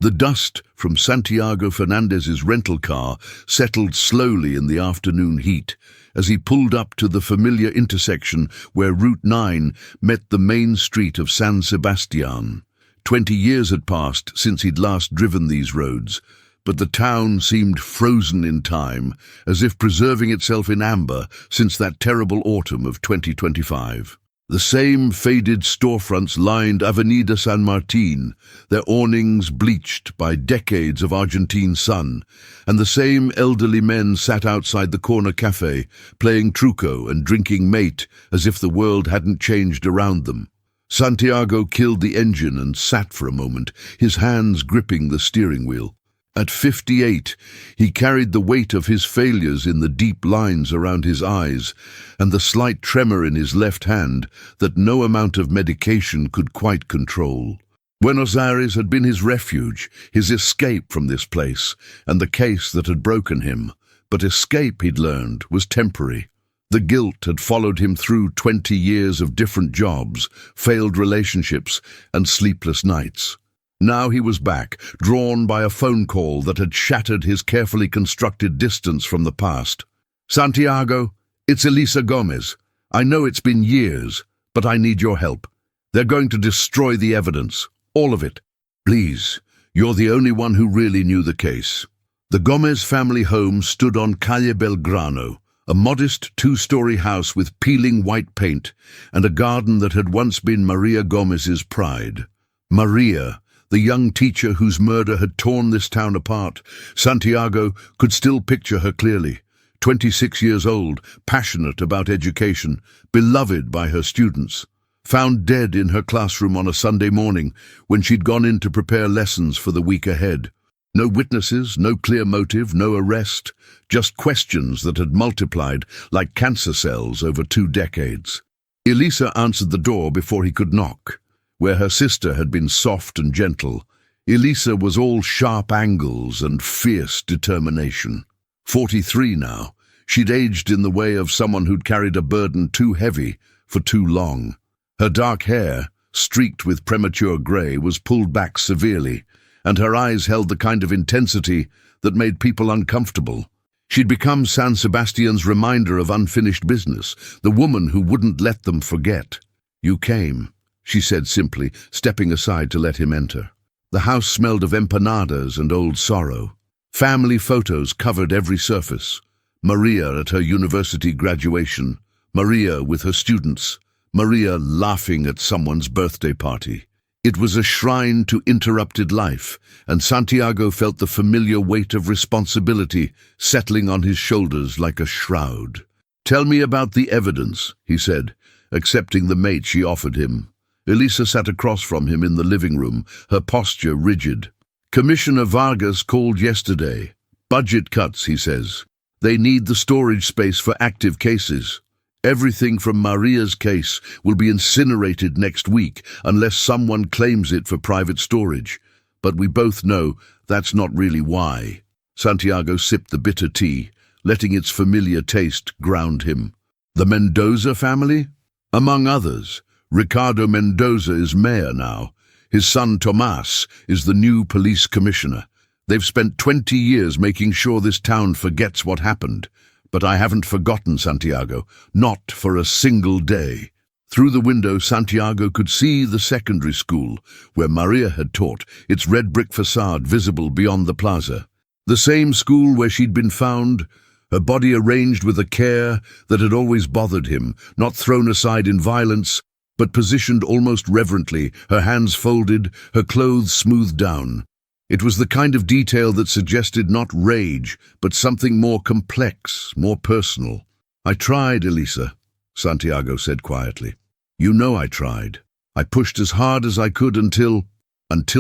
The dust from Santiago Fernandez's rental car settled slowly in the afternoon heat as he pulled up to the familiar intersection where Route 9 met the main street of San Sebastián. 20 years had passed since he'd last driven these roads, but the town seemed frozen in time, as if preserving itself in amber since that terrible autumn of 2025. The same faded storefronts lined Avenida San Martín, their awnings bleached by decades of Argentine sun, and the same elderly men sat outside the corner cafe, playing truco and drinking mate as if the world hadn't changed around them. Santiago killed the engine and sat for a moment, his hands gripping the steering wheel. At 58, he carried the weight of his failures in the deep lines around his eyes and the slight tremor in his left hand that no amount of medication could quite control. Buenos Aires had been his refuge, his escape from this place and the case that had broken him. But escape, he'd learned, was temporary. The guilt had followed him through 20 years of different jobs, failed relationships, and sleepless nights. Now he was back, drawn by a phone call that had shattered his carefully constructed distance from the past. "Santiago, it's Elisa Gomez. I know it's been years, but I need your help. They're going to destroy the evidence, all of it. Please, you're the only one who really knew the case." The Gomez family home stood on Calle Belgrano, a modest two-story house with peeling white paint and a garden that had once been Maria Gomez's pride. Maria, the young teacher whose murder had torn this town apart. Santiago could still picture her clearly. 26 years old, passionate about education, beloved by her students. Found dead in her classroom on a Sunday morning when she'd gone in to prepare lessons for the week ahead. No witnesses, no clear motive, no arrest, just questions that had multiplied like cancer cells over 2 decades. Elisa answered the door before he could knock. Where her sister had been soft and gentle, Elisa was all sharp angles and fierce determination. 43 now, she'd aged in the way of someone who'd carried a burden too heavy for too long. Her dark hair, streaked with premature grey, was pulled back severely, and her eyes held the kind of intensity that made people uncomfortable. She'd become San Sebastian's reminder of unfinished business, the woman who wouldn't let them forget. "You came," she said simply, stepping aside to let him enter. The house smelled of empanadas and old sorrow. Family photos covered every surface. Maria at her university graduation, Maria with her students, Maria laughing at someone's birthday party. It was a shrine to interrupted life, and Santiago felt the familiar weight of responsibility settling on his shoulders like a shroud. "Tell me about the evidence," he said, accepting the mate she offered him. Elisa sat across from him in the living room, her posture rigid. "Commissioner Vargas called yesterday. Budget cuts, he says. They need the storage space for active cases. Everything from Maria's case will be incinerated next week unless someone claims it for private storage. But we both know that's not really why." Santiago sipped the bitter tea, letting its familiar taste ground him. "The Mendoza family?" "Among others. Ricardo Mendoza is mayor now. His son Tomás is the new police commissioner. They've spent 20 years making sure this town forgets what happened. But I haven't forgotten, Santiago, not for a single day." Through the window, Santiago could see the secondary school, where Maria had taught, its red brick facade visible beyond the plaza. The same school where she'd been found, her body arranged with a care that had always bothered him, not thrown aside in violence, but positioned almost reverently, her hands folded, her clothes smoothed down. It was the kind of detail that suggested not rage, but something more complex, more personal. "I tried, Elisa," Santiago said quietly. "You know I tried. I pushed as hard as I could until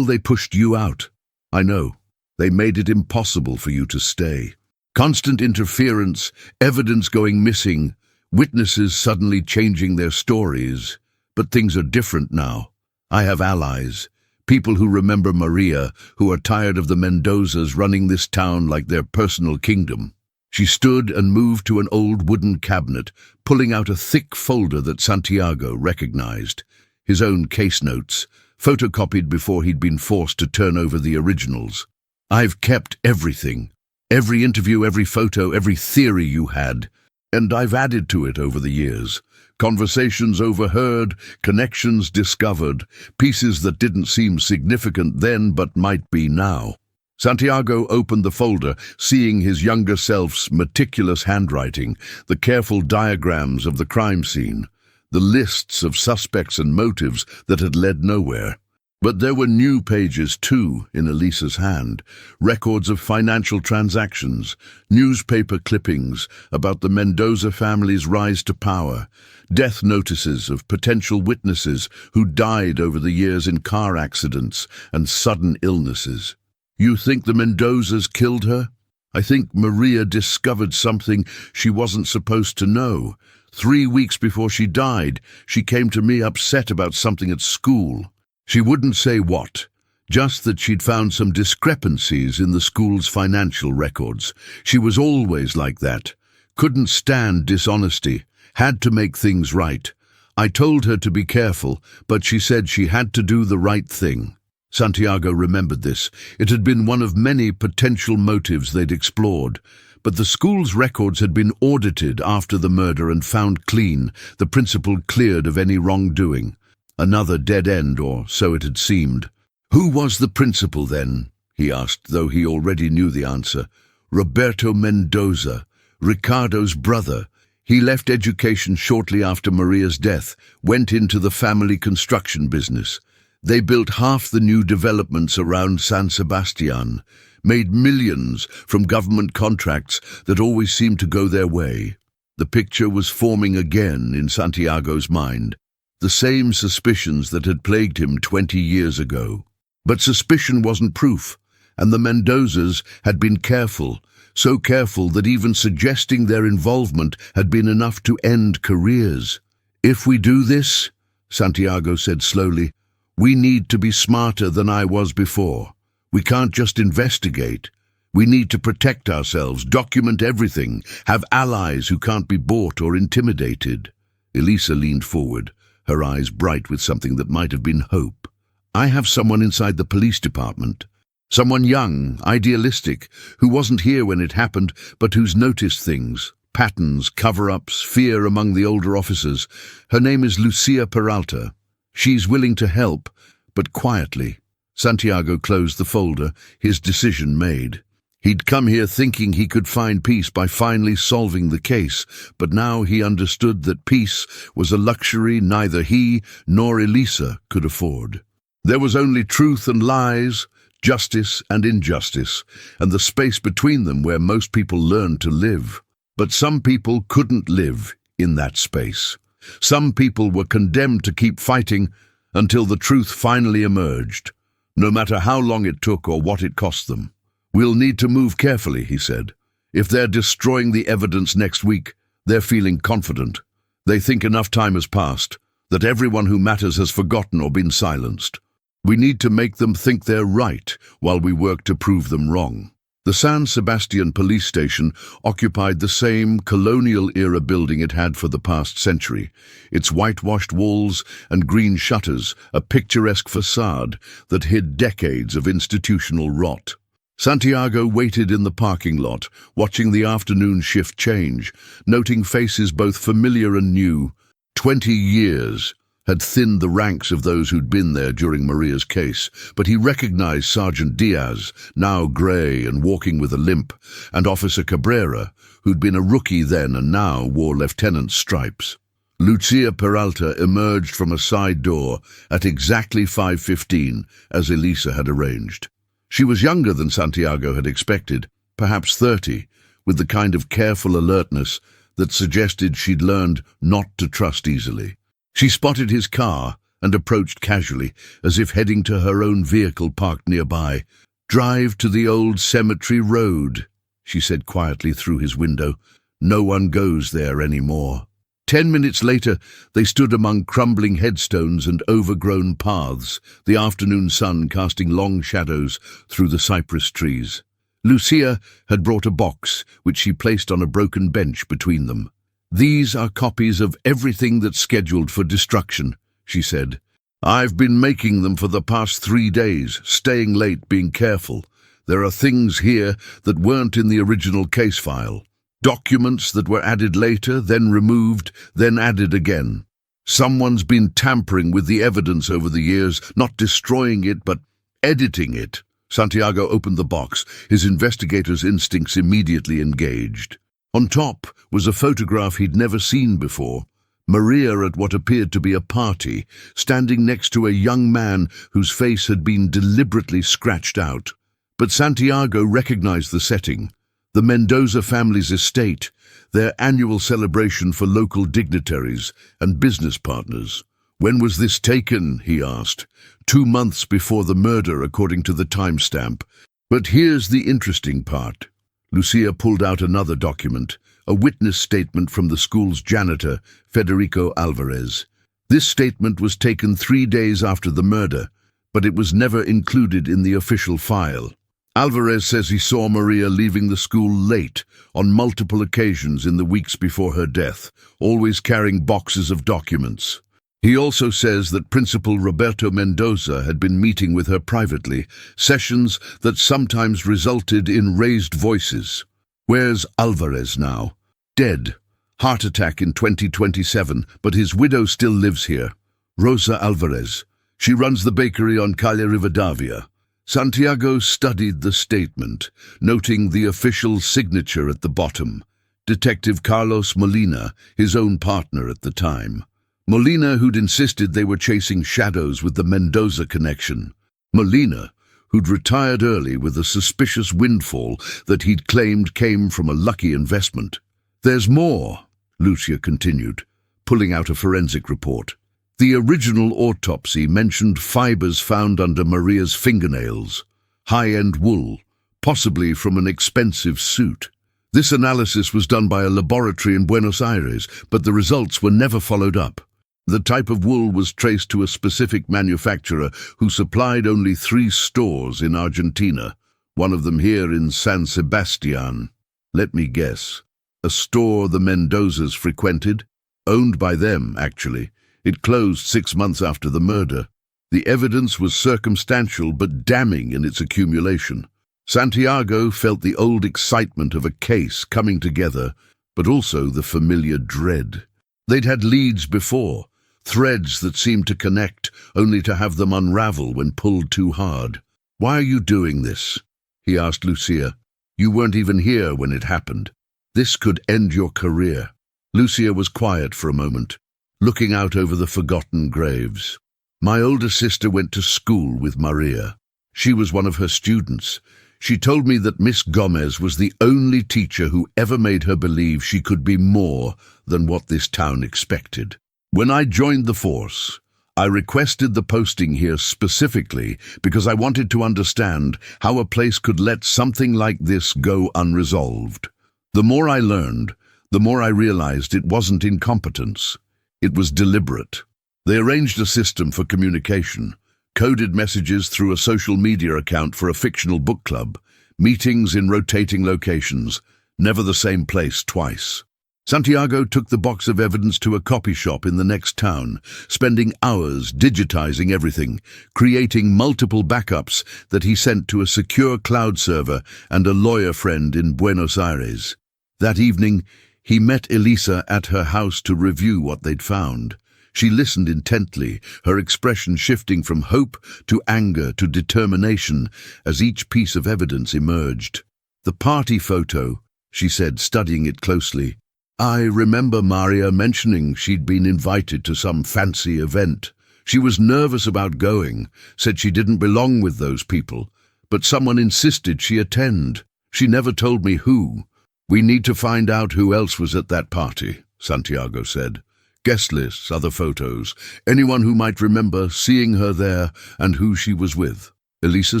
they pushed you out. I know. They made it impossible for you to stay. Constant interference, evidence going missing, witnesses suddenly changing their stories. But things are different now. I have allies. People who remember Maria, who are tired of the Mendozas running this town like their personal kingdom." She stood and moved to an old wooden cabinet, pulling out a thick folder that Santiago recognized. His own case notes, photocopied before he'd been forced to turn over the originals. I've kept everything. Every interview, every photo, every theory you had. And I've added to it over the years. Conversations overheard, connections discovered, pieces that didn't seem significant then but might be now. Santiago opened the folder, seeing his younger self's meticulous handwriting, the careful diagrams of the crime scene, the lists of suspects and motives that had led nowhere. But there were new pages, too, in Elisa's hand, records of financial transactions, newspaper clippings about the Mendoza family's rise to power, death notices of potential witnesses who died over the years in car accidents and sudden illnesses. You think the Mendozas killed her? I think Maria discovered something she wasn't supposed to know. 3 weeks before she died, she came to me upset about something at school. She wouldn't say what, just that she'd found some discrepancies in the school's financial records. She was always like that. Couldn't stand dishonesty. Had to make things right. I told her to be careful, but she said she had to do the right thing. Santiago remembered this. It had been one of many potential motives they'd explored. But the school's records had been audited after the murder and found clean, the principal cleared of any wrongdoing. Another dead end, or so it had seemed. Who was the principal then? He asked, though he already knew the answer. Roberto Mendoza, Ricardo's brother. He left education shortly after Maria's death, went into the family construction business. They built half the new developments around San Sebastian, made millions from government contracts that always seemed to go their way. The picture was forming again in Santiago's mind, the same suspicions that had plagued him 20 years ago. But suspicion wasn't proof, and the Mendozas had been careful, so careful that even suggesting their involvement had been enough to end careers. If we do this, Santiago said slowly, we need to be smarter than I was before. We can't just investigate. We need to protect ourselves, document everything, have allies who can't be bought or intimidated. Elisa leaned forward, her eyes bright with something that might have been hope. I have someone inside the police department. Someone young, idealistic, who wasn't here when it happened, but who's noticed things. Patterns, cover-ups, fear among the older officers. Her name is Lucia Peralta. She's willing to help, but quietly. Santiago closed the folder, his decision made. He'd come here thinking he could find peace by finally solving the case, but now he understood that peace was a luxury neither he nor Elisa could afford. There was only truth and lies, justice and injustice, and the space between them where most people learned to live. But some people couldn't live in that space. Some people were condemned to keep fighting until the truth finally emerged, no matter how long it took or what it cost them. We'll need to move carefully, he said. If they're destroying the evidence next week, they're feeling confident. They think enough time has passed, that everyone who matters has forgotten or been silenced. We need to make them think they're right while we work to prove them wrong. The San Sebastian police station occupied the same colonial-era building it had for the past century, its whitewashed walls and green shutters, a picturesque facade that hid decades of institutional rot. Santiago waited in the parking lot, watching the afternoon shift change, noting faces both familiar and new. 20 years had thinned the ranks of those who'd been there during Maria's case, but he recognized Sergeant Diaz, now grey and walking with a limp, and Officer Cabrera, who'd been a rookie then and now wore lieutenant's stripes. Lucia Peralta emerged from a side door at exactly 5:15, as Elisa had arranged. She was younger than Santiago had expected, perhaps 30, with the kind of careful alertness that suggested she'd learned not to trust easily. She spotted his car and approached casually, as if heading to her own vehicle parked nearby. "Drive to the old cemetery road," she said quietly through his window. "No one goes there anymore." 10 minutes later, they stood among crumbling headstones and overgrown paths, the afternoon sun casting long shadows through the cypress trees. Lucia had brought a box, which she placed on a broken bench between them. "These are copies of everything that's scheduled for destruction," she said. I've been making them for the past 3 days, staying late, being careful. There are things here that weren't in the original case file. Documents that were added later, then removed, then added again. Someone's been tampering with the evidence over the years, not destroying it, but editing it. Santiago opened the box, his investigator's instincts immediately engaged. On top was a photograph he'd never seen before. Maria at what appeared to be a party, standing next to a young man whose face had been deliberately scratched out. But Santiago recognized the setting. The Mendoza family's estate, their annual celebration for local dignitaries and business partners. When was this taken, he asked. 2 months before the murder, according to the timestamp. But here's the interesting part. Lucia pulled out another document, a witness statement from the school's janitor, Federico Alvarez. This statement was taken 3 days after the murder, but it was never included in the official file. Alvarez says he saw Maria leaving the school late on multiple occasions in the weeks before her death, always carrying boxes of documents. He also says that Principal Roberto Mendoza had been meeting with her privately, sessions that sometimes resulted in raised voices. Where's Alvarez now? Dead. Heart attack in 2027, but his widow still lives here. Rosa Alvarez. She runs the bakery on Calle Rivadavia. Santiago studied the statement, noting the official signature at the bottom. Detective Carlos Molina, his own partner at the time. Molina, who'd insisted they were chasing shadows with the Mendoza connection. Molina, who'd retired early with a suspicious windfall that he'd claimed came from a lucky investment. There's more, Lucia continued, pulling out a forensic report. The original autopsy mentioned fibers found under Maria's fingernails, high-end wool, possibly from an expensive suit. This analysis was done by a laboratory in Buenos Aires, but the results were never followed up. The type of wool was traced to a specific manufacturer who supplied only 3 stores in Argentina, one of them here in San Sebastian. Let me guess. A store the Mendozas frequented? Owned by them, actually. It closed 6 months after the murder. The evidence was circumstantial but damning in its accumulation. Santiago felt the old excitement of a case coming together, but also the familiar dread. They'd had leads before, threads that seemed to connect, only to have them unravel when pulled too hard. "Why are you doing this?" he asked Lucia. "You weren't even here when it happened. This could end your career." Lucia was quiet for a moment, looking out over the forgotten graves. "My older sister went to school with Maria. She was one of her students. She told me that Miss Gomez was the only teacher who ever made her believe she could be more than what this town expected. When I joined the force, I requested the posting here specifically because I wanted to understand how a place could let something like this go unresolved. The more I learned, the more I realized it wasn't incompetence. It was deliberate. They arranged a system for communication, coded messages through a social media account for a fictional book club, meetings in rotating locations, never the same place twice. Santiago took the box of evidence to a copy shop in the next town, spending hours digitizing everything, creating multiple backups that he sent to a secure cloud server and a lawyer friend in Buenos Aires. That evening, he met Elisa at her house to review what they'd found. She listened intently, her expression shifting from hope to anger to determination as each piece of evidence emerged. "The party photo," she said, studying it closely. "I remember Maria mentioning she'd been invited to some fancy event. She was nervous about going, said she didn't belong with those people, but someone insisted she attend. She never told me who. We need to find out who else was at that party," Santiago said. "Guest lists, other photos, anyone who might remember seeing her there and who she was with." Elisa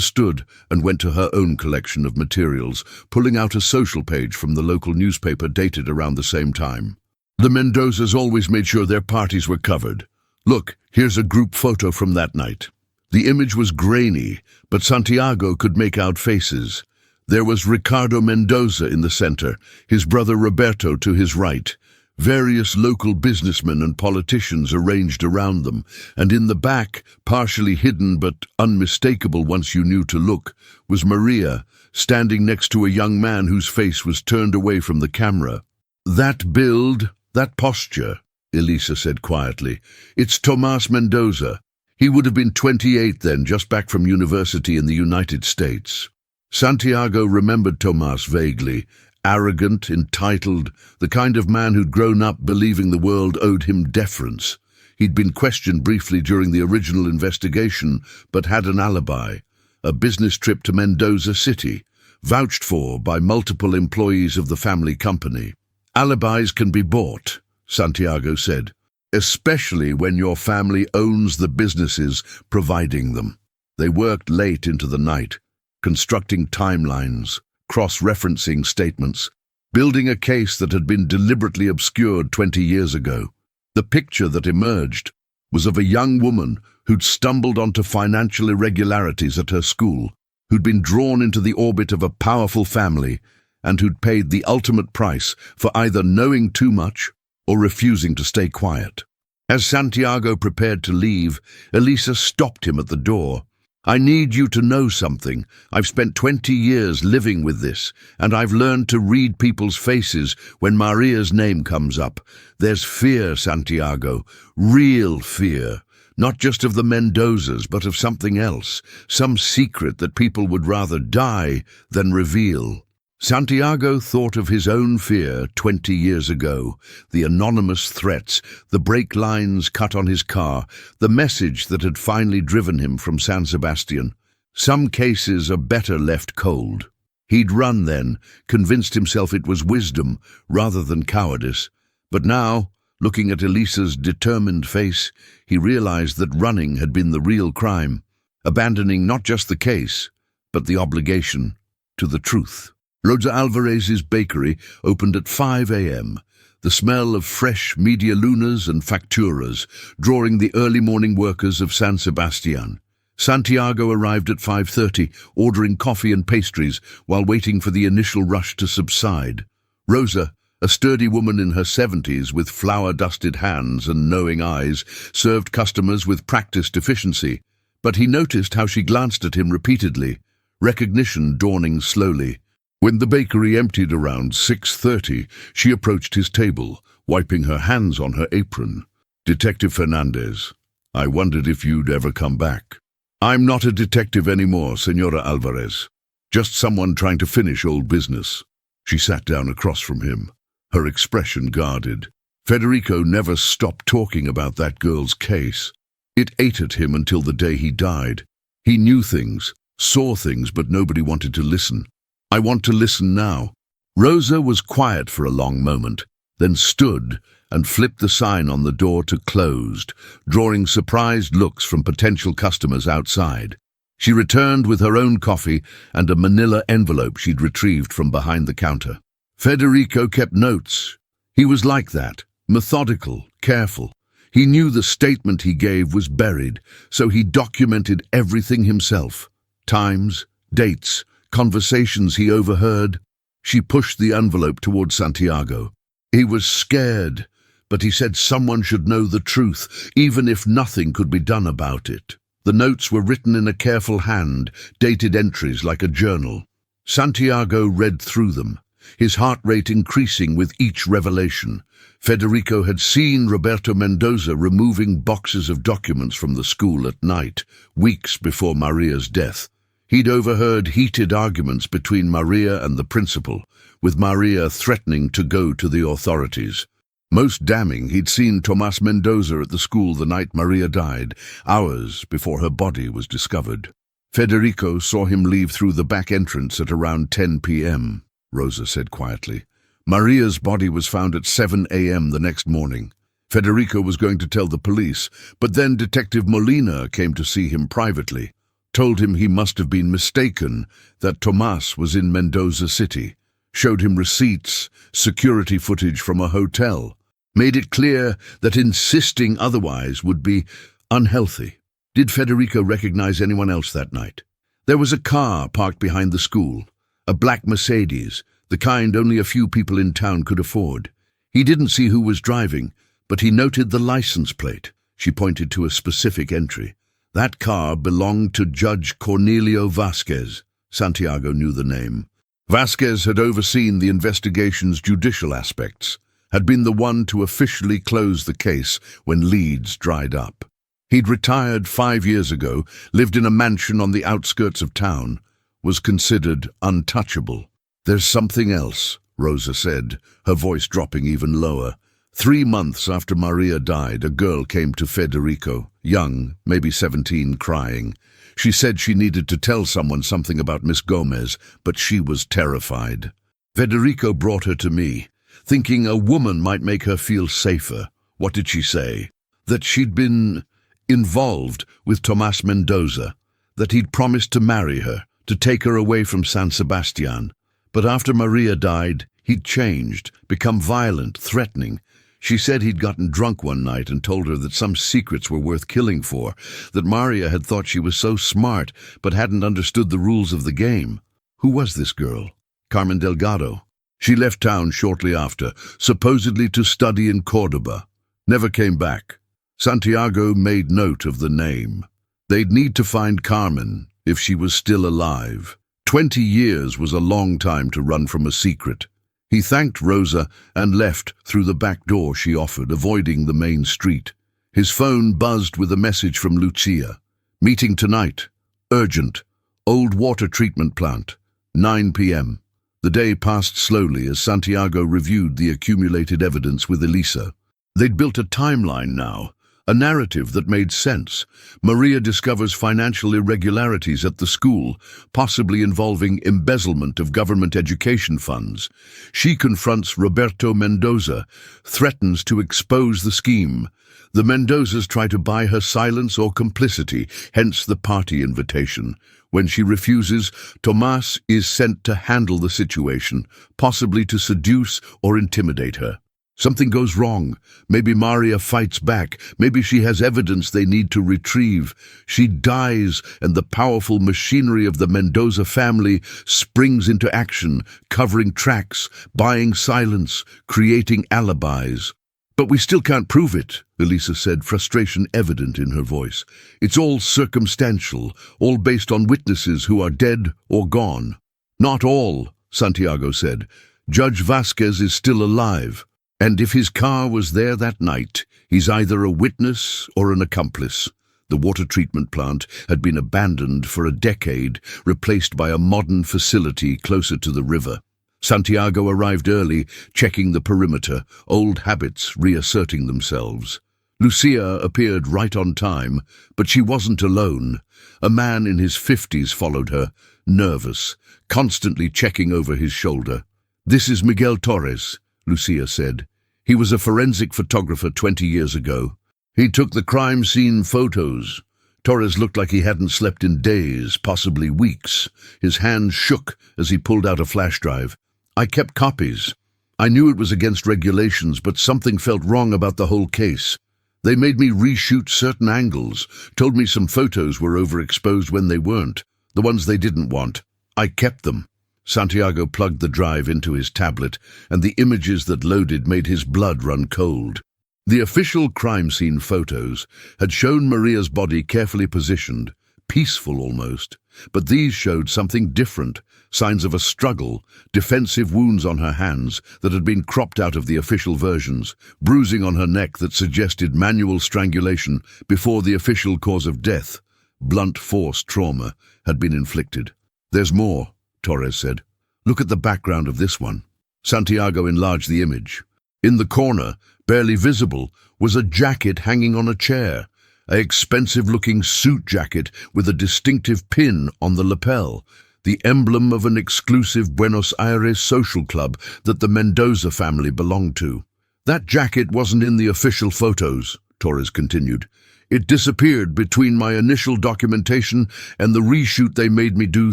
stood and went to her own collection of materials, pulling out a social page from the local newspaper dated around the same time. "The Mendozas always made sure their parties were covered. Look, here's a group photo from that night." The image was grainy, but Santiago could make out faces. There was Ricardo Mendoza in the center, his brother Roberto to his right, Various local businessmen and politicians arranged around them, and in the back, partially hidden but unmistakable once you knew to look, was Maria, standing next to a young man whose face was turned away from the camera. "That build, that posture," Elisa said quietly. "It's Tomas Mendoza. He would have been 28 then, just back from university in the United States." Santiago remembered Tomas vaguely. Arrogant, entitled, the kind of man who'd grown up believing the world owed him deference. He'd been questioned briefly during the original investigation, but had an alibi, a business trip to Mendoza City, vouched for by multiple employees of the family company. "Alibis can be bought," Santiago said, "especially when your family owns the businesses providing them." They worked late into the night, constructing timelines, cross-referencing statements, building a case that had been deliberately obscured 20 years ago. The picture that emerged was of a young woman who'd stumbled onto financial irregularities at her school, who'd been drawn into the orbit of a powerful family, and who'd paid the ultimate price for either knowing too much or refusing to stay quiet. As Santiago prepared to leave, Elisa stopped him at the door. "I need you to know something. I've spent 20 years living with this, and I've learned to read people's faces when Maria's name comes up. There's fear, Santiago, real fear. Not just of the Mendozas, but of something else, some secret that people would rather die than reveal." Santiago thought of his own fear 20 years ago, the anonymous threats, the brake lines cut on his car, the message that had finally driven him from San Sebastian. Some cases are better left cold. He'd run then, convinced himself it was wisdom rather than cowardice. But now, looking at Elisa's determined face, he realized that running had been the real crime, abandoning not just the case, but the obligation to the truth. Rosa Alvarez's bakery opened at 5 a.m., the smell of fresh media lunas and facturas drawing the early morning workers of San Sebastian. Santiago arrived at 5:30, ordering coffee and pastries while waiting for the initial rush to subside. Rosa, a sturdy woman in her 70s with flour-dusted hands and knowing eyes, served customers with practiced efficiency, but he noticed how she glanced at him repeatedly, recognition dawning slowly. When the bakery emptied around 6:30, she approached his table, wiping her hands on her apron. "Detective Fernandez, I wondered if you'd ever come back." "I'm not a detective anymore, Senora Alvarez. Just someone trying to finish old business." She sat down across from him, her expression guarded. Federico never stopped talking about that girl's case. It ate at him until the day he died. He knew things, saw things, but nobody wanted to listen. "I want to listen now." Rosa was quiet for a long moment, then stood and flipped the sign on the door to closed, drawing surprised looks from potential customers outside. She returned with her own coffee and a manila envelope she'd retrieved from behind the counter. Federico kept notes. He was like that, methodical, careful. He knew the statement he gave was buried, so he documented everything himself. Times, dates, conversations he overheard. She pushed the envelope toward Santiago. He was scared, but he said someone should know the truth, even if nothing could be done about it. The notes were written in a careful hand, dated entries like a journal. Santiago read through them, his heart rate increasing with each revelation. Federico had seen Roberto Mendoza removing boxes of documents from the school at night, weeks before Maria's death. He'd overheard heated arguments between Maria and the principal, with Maria threatening to go to the authorities. Most damning, he'd seen Tomas Mendoza at the school the night Maria died, hours before her body was discovered. Federico saw him leave through the back entrance at around 10 p.m., Rosa said quietly. Maria's body was found at 7 a.m. the next morning. Federico was going to tell the police, but then Detective Molina came to see him privately, told him he must have been mistaken, that Tomas was in Mendoza City, showed him receipts, security footage from a hotel, made it clear that insisting otherwise would be unhealthy. Did Federico recognize anyone else that night? There was a car parked behind the school, a black Mercedes, the kind only a few people in town could afford. He didn't see who was driving, but he noted the license plate. She pointed to a specific entry. That car belonged to Judge Cornelio Vasquez. Santiago knew the name. Vasquez had overseen the investigation's judicial aspects, had been the one to officially close the case when leads dried up. He'd retired 5 years ago, lived in a mansion on the outskirts of town, was considered untouchable. "There's something else," Rosa said, her voice dropping even lower. 3 months after Maria died, a girl came to Federico, young, maybe 17, crying. She said she needed to tell someone something about Miss Gomez, but she was terrified. Federico brought her to me, thinking a woman might make her feel safer. What did she say? That she'd been involved with Tomas Mendoza, that he'd promised to marry her, to take her away from San Sebastian. But after Maria died, he'd changed, become violent, threatening. She said he'd gotten drunk one night and told her that some secrets were worth killing for, that Maria had thought she was so smart but hadn't understood the rules of the game. Who was this girl? Carmen Delgado. She left town shortly after, supposedly to study in Córdoba. Never came back. Santiago made note of the name. They'd need to find Carmen if she was still alive. 20 years was a long time to run from a secret. He thanked Rosa and left through the back door she offered, avoiding the main street. His phone buzzed with a message from Lucia. "Meeting tonight. Urgent. Old water treatment plant. 9 p.m. The day passed slowly as Santiago reviewed the accumulated evidence with Elisa. They'd built a timeline now, a narrative that made sense. Maria discovers financial irregularities at the school, possibly involving embezzlement of government education funds. She confronts Roberto Mendoza, threatens to expose the scheme. The Mendozas try to buy her silence or complicity, hence the party invitation. When she refuses, Tomas is sent to handle the situation, possibly to seduce or intimidate her. Something goes wrong. Maybe Maria fights back. Maybe she has evidence they need to retrieve. She dies, and the powerful machinery of the Mendoza family springs into action, covering tracks, buying silence, creating alibis. "But we still can't prove it," Elisa said, frustration evident in her voice. "It's all circumstantial, all based on witnesses who are dead or gone." "Not all," Santiago said. "Judge Vasquez is still alive. And if his car was there that night, he's either a witness or an accomplice." The water treatment plant had been abandoned for a decade, replaced by a modern facility closer to the river. Santiago arrived early, checking the perimeter, old habits reasserting themselves. Lucia appeared right on time, but she wasn't alone. A man in his 50s followed her, nervous, constantly checking over his shoulder. "This is Miguel Torres," Lucia said. "He was a forensic photographer 20 years ago. He took the crime scene photos." Torres looked like he hadn't slept in days, possibly weeks. His hand shook as he pulled out a flash drive. "I kept copies. I knew it was against regulations, but something felt wrong about the whole case. They made me reshoot certain angles, told me some photos were overexposed when they weren't, the ones they didn't want. I kept them." Santiago plugged the drive into his tablet, and the images that loaded made his blood run cold. The official crime scene photos had shown Maria's body carefully positioned, peaceful almost, but these showed something different, signs of a struggle, defensive wounds on her hands that had been cropped out of the official versions, bruising on her neck that suggested manual strangulation before the official cause of death. Blunt force trauma had been inflicted. "There's more," Torres said. "Look at the background of this one." Santiago enlarged the image. In the corner, barely visible, was a jacket hanging on a chair, an expensive-looking suit jacket with a distinctive pin on the lapel, the emblem of an exclusive Buenos Aires social club that the Mendoza family belonged to. "That jacket wasn't in the official photos," Torres continued. "It disappeared between my initial documentation and the reshoot they made me do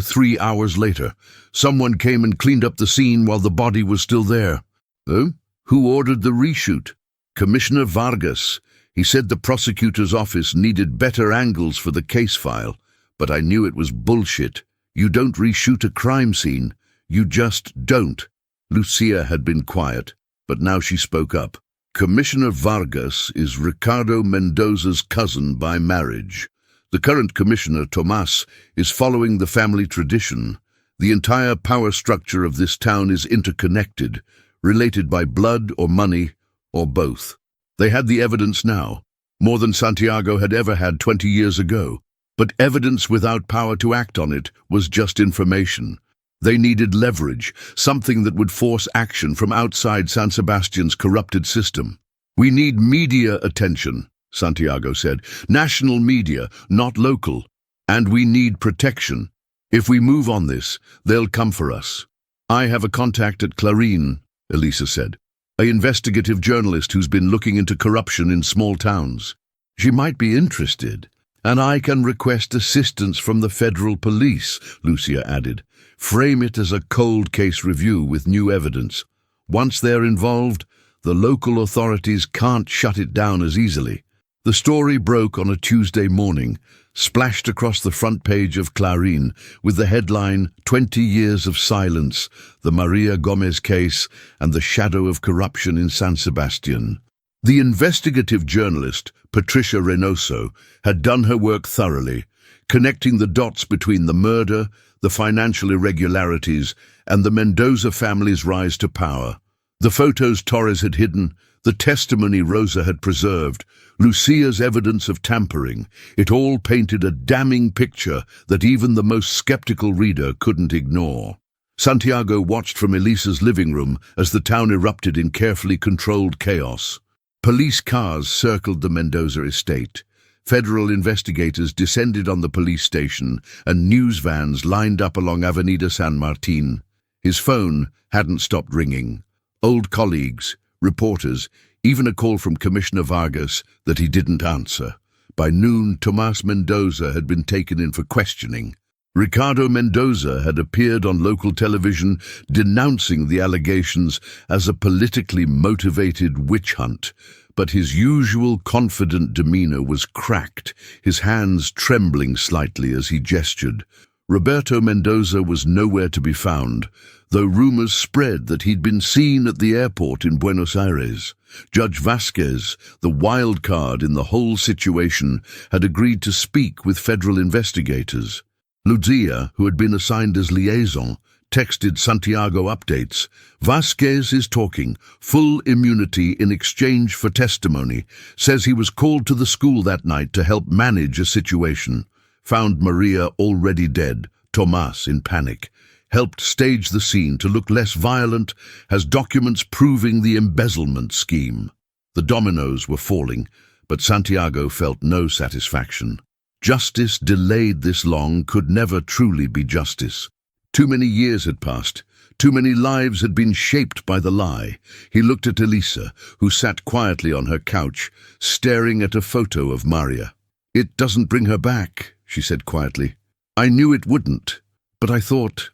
3 hours later. Someone came and cleaned up the scene while the body was still there." "Oh? Who ordered the reshoot?" "Commissioner Vargas. He said the prosecutor's office needed better angles for the case file, but I knew it was bullshit. You don't reshoot a crime scene. You just don't." Lucia had been quiet. But now she spoke up. Commissioner Vargas is Ricardo Mendoza's cousin by marriage. The current commissioner, Tomas, is following the family tradition. The entire power structure of this town is interconnected, related by blood or money, or both. They had the evidence now, more than Santiago had ever had 20 years ago. But evidence without power to act on it was just information. They needed leverage, something that would force action from outside San Sebastian's corrupted system. We need media attention, Santiago said. National media, not local. And we need protection. If we move on this, they'll come for us. I have a contact at Clarín, Elisa said. An investigative journalist who's been looking into corruption in small towns. She might be interested. And I can request assistance from the federal police, Lucia added. Frame it as a cold case review with new evidence. Once they're involved, the local authorities can't shut it down as easily. The story broke on a Tuesday morning, splashed across the front page of Clarín with the headline 20 Years of Silence, the Maria Gomez case and the shadow of corruption in San Sebastian. The investigative journalist, Patricia Reynoso, had done her work thoroughly, connecting the dots between the murder, the financial irregularities, and the Mendoza family's rise to power. The photos Torres had hidden, the testimony Rosa had preserved, Lucia's evidence of tampering, it all painted a damning picture that even the most skeptical reader couldn't ignore. Santiago watched from Elisa's living room as the town erupted in carefully controlled chaos. Police cars circled the Mendoza estate. Federal investigators descended on the police station, and news vans lined up along Avenida San Martin. His phone hadn't stopped ringing. Old colleagues, reporters, even a call from Commissioner Vargas that he didn't answer. By noon, Tomas Mendoza had been taken in for questioning. Ricardo Mendoza had appeared on local television denouncing the allegations as a politically motivated witch hunt, but his usual confident demeanor was cracked, his hands trembling slightly as he gestured. Roberto Mendoza was nowhere to be found, though rumors spread that he'd been seen at the airport in Buenos Aires. Judge Vasquez, the wild card in the whole situation, had agreed to speak with federal investigators. Lucia, who had been assigned as liaison, texted Santiago updates. Vasquez is talking, full immunity in exchange for testimony, says he was called to the school that night to help manage a situation. Found Maria already dead, Tomas in panic. Helped stage the scene to look less violent, has documents proving the embezzlement scheme. The dominoes were falling, but Santiago felt no satisfaction. Justice delayed this long could never truly be justice. Too many years had passed. Too many lives had been shaped by the lie. He looked at Elisa, who sat quietly on her couch, staring at a photo of Maria. It doesn't bring her back, she said quietly. I knew it wouldn't, but I thought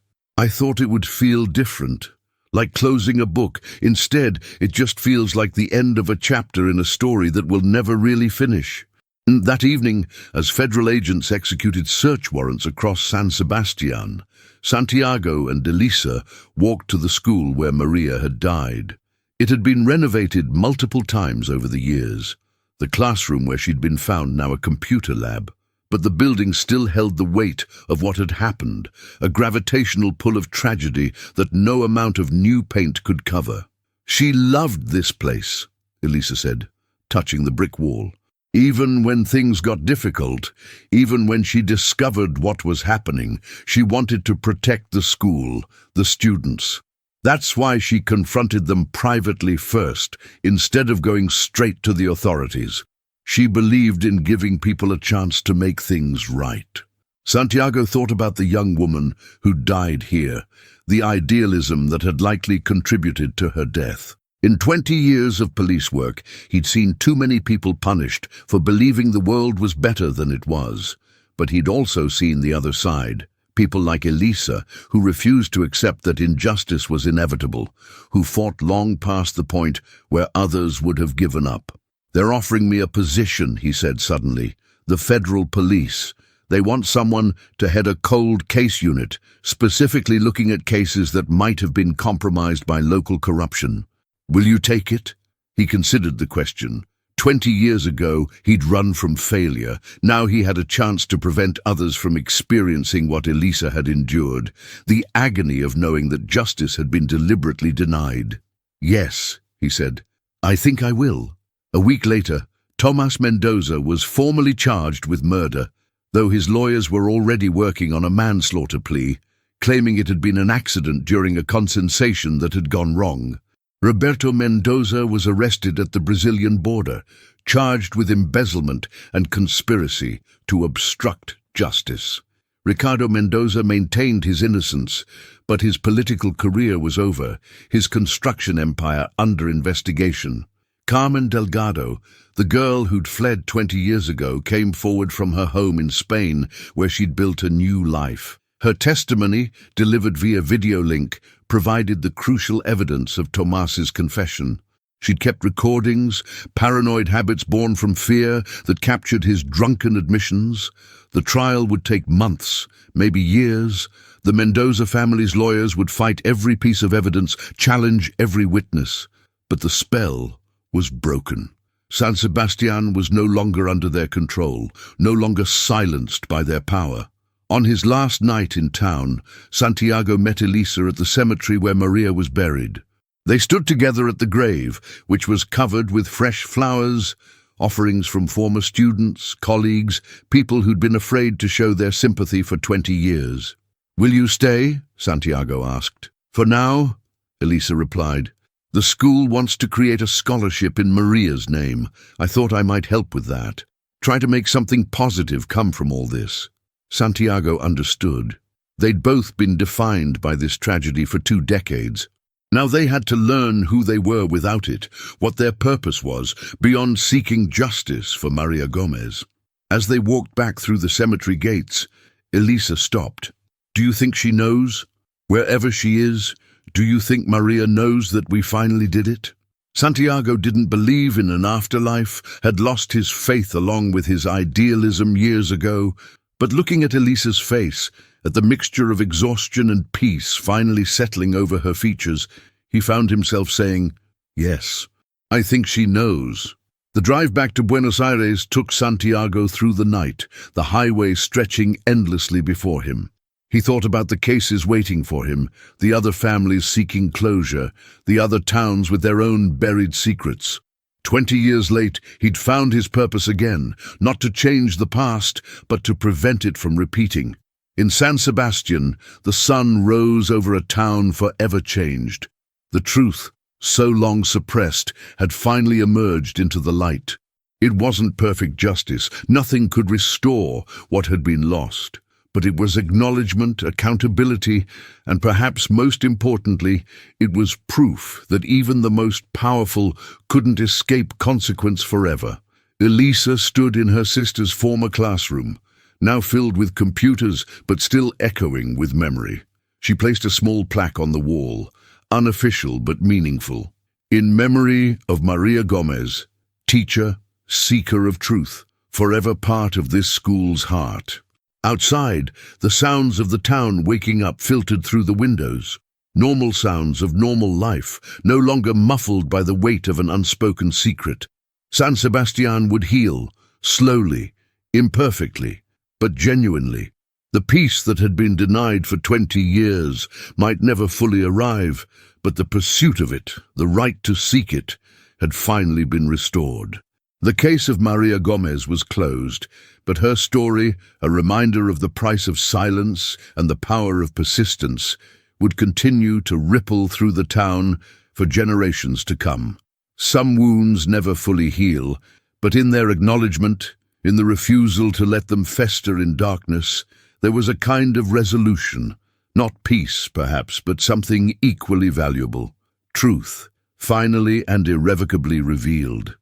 it would feel different, like closing a book. Instead, it just feels like the end of a chapter in a story that will never really finish. That evening, as federal agents executed search warrants across San Sebastian, Santiago and Elisa walked to the school where Maria had died. It had been renovated multiple times over the years, the classroom where she'd been found now a computer lab. But the building still held the weight of what had happened, a gravitational pull of tragedy that no amount of new paint could cover. She loved this place, Elisa said, touching the brick wall. Even when things got difficult, even when she discovered what was happening, she wanted to protect the school, the students. That's why she confronted them privately first, instead of going straight to the authorities. She believed in giving people a chance to make things right. Santiago thought about the young woman who died here, the idealism that had likely contributed to her death. In 20 years of police work, he'd seen too many people punished for believing the world was better than it was. But he'd also seen the other side, people like Elisa, who refused to accept that injustice was inevitable, who fought long past the point where others would have given up. They're offering me a position, he said suddenly, the federal police. They want someone to head a cold case unit, specifically looking at cases that might have been compromised by local corruption. Will you take it? He considered the question. 20 years ago, he'd run from failure. Now he had a chance to prevent others from experiencing what Elisa had endured, the agony of knowing that justice had been deliberately denied. Yes, he said, I think I will. A week later, Tomas Mendoza was formally charged with murder, though his lawyers were already working on a manslaughter plea, claiming it had been an accident during a consensation that had gone wrong. Roberto Mendoza was arrested at the Brazilian border, charged with embezzlement and conspiracy to obstruct justice. Ricardo Mendoza maintained his innocence, but his political career was over, his construction empire under investigation. Carmen Delgado, the girl who'd fled 20 years ago, came forward from her home in Spain, where she'd built a new life. Her testimony, delivered via video link, provided the crucial evidence of Tomas's confession. She'd kept recordings, paranoid habits born from fear that captured his drunken admissions. The trial would take months, maybe years. The Mendoza family's lawyers would fight every piece of evidence, challenge every witness. But the spell was broken. San Sebastian was no longer under their control, no longer silenced by their power. On his last night in town, Santiago met Elisa at the cemetery where Maria was buried. They stood together at the grave, which was covered with fresh flowers, offerings from former students, colleagues, people who'd been afraid to show their sympathy for 20 years. Will you stay? Santiago asked. For now, Elisa replied. The school wants to create a scholarship in Maria's name. I thought I might help with that. Try to make something positive come from all this. Santiago understood. They'd both been defined by this tragedy for 2 decades. Now they had to learn who they were without it, what their purpose was, beyond seeking justice for Maria Gomez. As they walked back through the cemetery gates, Elisa stopped. Do you think she knows? Wherever she is, do you think Maria knows that we finally did it? Santiago didn't believe in an afterlife, had lost his faith along with his idealism years ago, but looking at Elisa's face, at the mixture of exhaustion and peace finally settling over her features, he found himself saying, yes, I think she knows. The drive back to Buenos Aires took Santiago through the night, the highway stretching endlessly before him. He thought about the cases waiting for him, the other families seeking closure, the other towns with their own buried secrets. 20 years late, he'd found his purpose again, not to change the past, but to prevent it from repeating. In San Sebastian, the sun rose over a town forever changed. The truth, so long suppressed, had finally emerged into the light. It wasn't perfect justice. Nothing could restore what had been lost. But it was acknowledgement, accountability, and perhaps most importantly, it was proof that even the most powerful couldn't escape consequence forever. Elisa stood in her sister's former classroom, now filled with computers but still echoing with memory. She placed a small plaque on the wall, unofficial but meaningful. In memory of Maria Gomez, teacher, seeker of truth, forever part of this school's heart. Outside, the sounds of the town waking up filtered through the windows. Normal sounds of normal life, no longer muffled by the weight of an unspoken secret. San Sebastian would heal, slowly, imperfectly, but genuinely. The peace that had been denied for 20 years might never fully arrive, but the pursuit of it, the right to seek it, had finally been restored. The case of Maria Gomez was closed, but her story, a reminder of the price of silence and the power of persistence, would continue to ripple through the town for generations to come. Some wounds never fully heal, but in their acknowledgement, in the refusal to let them fester in darkness, there was a kind of resolution, not peace perhaps, but something equally valuable, truth, finally and irrevocably revealed.